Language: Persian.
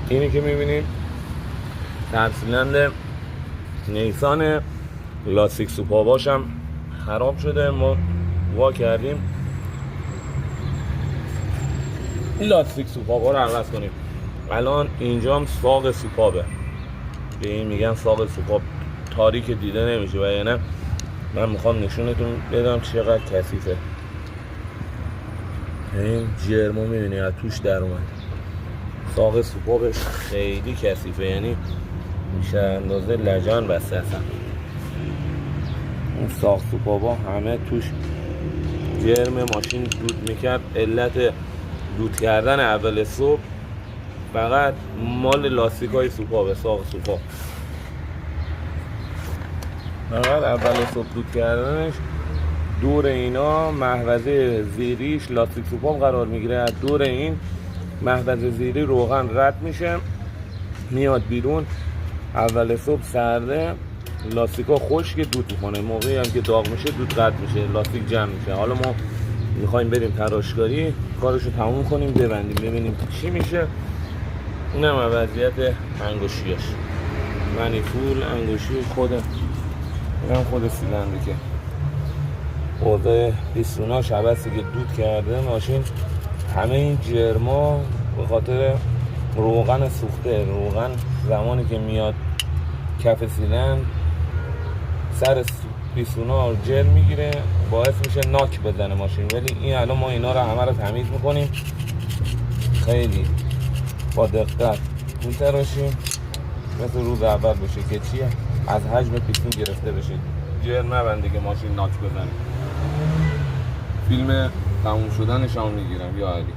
اینی که میبینید ترسیلند نیسان لاستیک سوپاباش هم خراب شده. ما وا کردیم این لاستیک سوپابا رو عوض کنیم. الان اینجا هم ساق سوپابه، به این میگن ساق سوپاب، تاریک دیده نمیشه و یعنی من میخوام نشونتون بدم چقدر کثیفه. این جرمو میبینی از توش در اومد. ساق سوپابش خیلی کثیفه، یعنی میشه اندازه لجن بسته اصلا. این ساق سوپابا همه توش جرم ماشین دود میکرد. علت دود کردن اول صبح فقط مال لاستیک های سوپابه، ساق سوپاب. فقط اول صبح دود کردنش دور اینا محفظه زیریش لاستیک سوپاب قرار میگیره. از دور این محفظه زیری روغن رد میشه میاد بیرون. اول صبح سرده لاستیکا خشک دود میکنه، موقعی هم که داغ میشه دود رد میشه، لاستیک جمع میشه. حالا ما میخوایم بریم تراشکاری کارشو تموم کنیم ببندیم ببینیم چی میشه. اینم وضعیت انگوشیاش، منیفول انگوشی خود اینم خود سیلندری که اوضاع پیستوناش عوضی که دود کرده ماشین. همه این جرما به خاطر روغن سوخته. روغن زمانی که میاد کف سیلندر سر پیستونا جر میگیره باعث میشه ناک بزنه ماشین. ولی این الان ما اینا رو همه رو تمیز میکنیم، خیلی با دقت میتراشیم مثل روز اول بشه که چیه از حجم پیستون گرفته بشه، جر نبنده که ماشین ناک بزنه. فیلم تموم شدنش هم میگیرم یا علی.